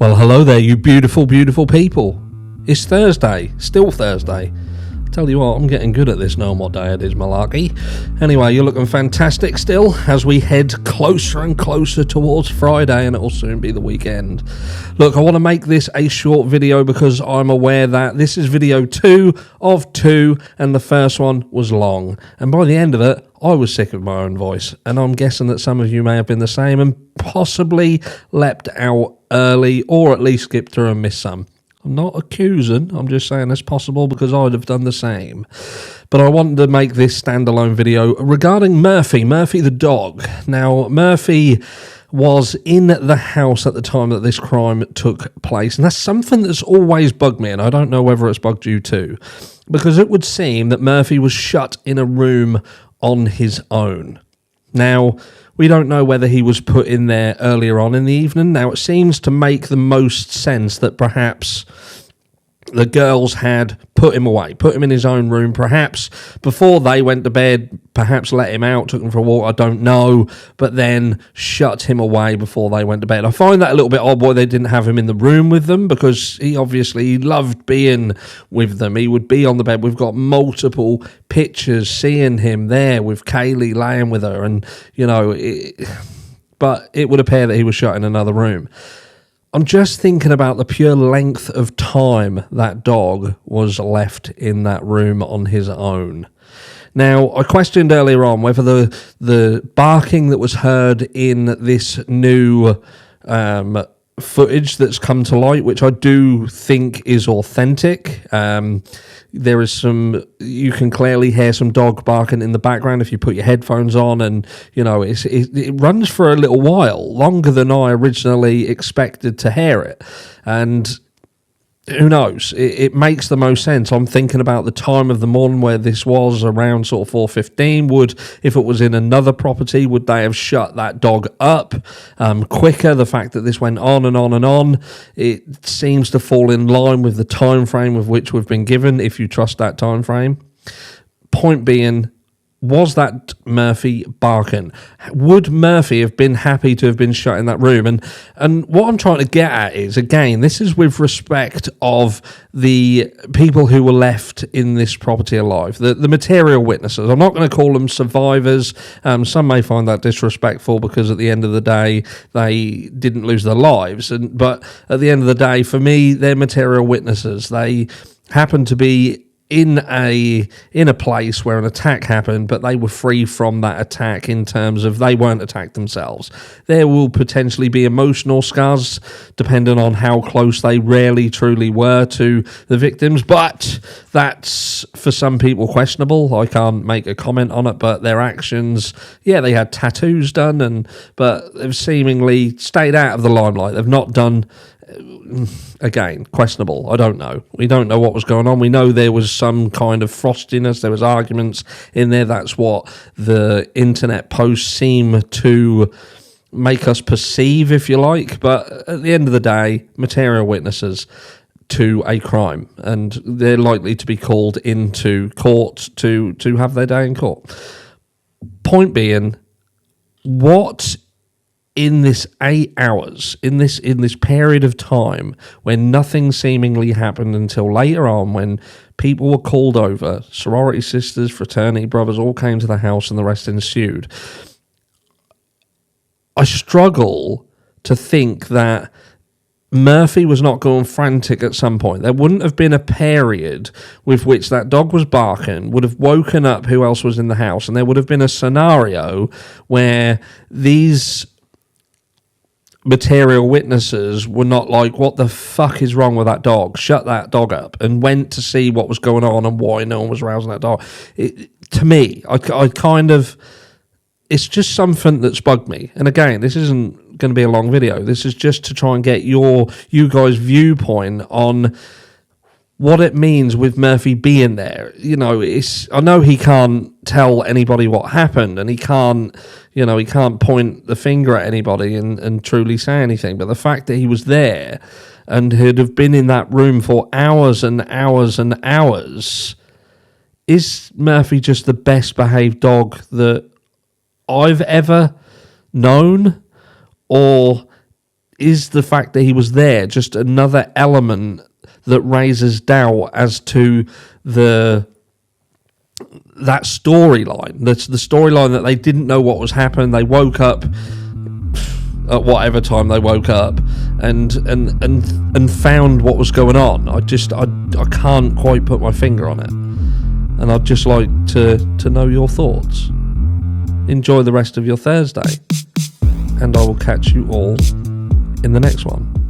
Well, hello there, you beautiful, beautiful people. It's Thursday, still Thursday. Tell you what, I'm getting good at this knowing what day it is, malarkey. Anyway, you're looking fantastic still as we head closer and closer towards Friday, and it'll soon be the weekend. Look, I want to make this a short video because I'm aware that this is video 2 of 2, and the first one was long. And by the end of it, I was sick of my own voice, and I'm guessing that some of you may have been the same and possibly leapt out early, or at least skipped through and missed some. I'm not accusing, I'm just saying it's possible because I'd have done the same. But I wanted to make this standalone video regarding Murphy the dog. Now, Murphy was in the house at the time that this crime took place, and that's something that's always bugged me, and I don't know whether it's bugged you too, because it would seem that Murphy was shut in a room on his own. Now, we don't know whether he was put in there earlier on in the evening. Now, it seems to make the most sense that perhaps the girls had put him away, put him in his own room, perhaps before they went to bed, perhaps let him out, took him for a walk, I don't know, but then shut him away before they went to bed. I find that a little bit odd why they didn't have him in the room with them, because he obviously loved being with them. He would be on the bed. We've got multiple pictures seeing him there with Kaylee laying with her, and, you know, but it would appear that he was shut in another room. I'm just thinking about the pure length of time that dog was left in that room on his own. Now, I questioned earlier on whether the barking that was heard in this new footage that's come to light, which I do think is authentic. There is you can clearly hear some dog barking in the background if you put your headphones on, and you know it runs for a little while, longer than I originally expected to hear it, and who knows, it makes the most sense. I'm thinking about the time of the morning where this was, around sort of 4:15. If it was in another property, would they have shut that dog up quicker? The fact that this went on and on and on, it seems to fall in line with the time frame with which we've been given, if you trust that time frame. Point being, was that Murphy barking? Would Murphy have been happy to have been shut in that room? And what I'm trying to get at is, again, this is with respect of the people who were left in this property alive, the material witnesses. I'm not going to call them survivors. Some may find that disrespectful because at the end of the day, they didn't lose their lives. But at the end of the day, for me, they're material witnesses. They happen to be in a place where an attack happened, but they were free from that attack in terms of they weren't attacked themselves. There will potentially be emotional scars depending on how close they really truly were to the victims, but that's for some people questionable. I can't make a comment on it, but their actions, yeah, they had tattoos done, but they've seemingly stayed out of the limelight. They've not done, again, questionable. I don't know. We don't know what was going on. We know there was some kind of frostiness. There was arguments in there. That's what the internet posts seem to make us perceive, if you like. But at the end of the day, material witnesses to a crime, and they're likely to be called into court to have their day in court. Point being, what in this 8 hours, in this period of time when nothing seemingly happened until later on, when people were called over, sorority sisters, fraternity brothers all came to the house and the rest ensued, I struggle to think that Murphy was not going frantic at some point. There wouldn't have been a period with which that dog was barking, would have woken up who else was in the house, and there would have been a scenario where these material witnesses were not like, what the fuck is wrong with that dog? Shut that dog up, and went to see what was going on and why no one was rousing that dog. To me, I kind of, it's just something that's bugged me. And again, this isn't going to be a long video. This is just to try and get you guys' viewpoint on what it means with Murphy being there. You know, I know he can't tell anybody what happened, and he can't point the finger at anybody and truly say anything. But the fact that he was there and had have been in that room for hours and hours and hours, is Murphy just the best behaved dog that I've ever known? Or is the fact that he was there just another element that raises doubt as to that storyline? That's the storyline that they didn't know what was happening. They woke up at whatever time they woke up and found what was going on. I can't quite put my finger on it. And I'd just like to know your thoughts. Enjoy the rest of your Thursday. And I will catch you all in the next one.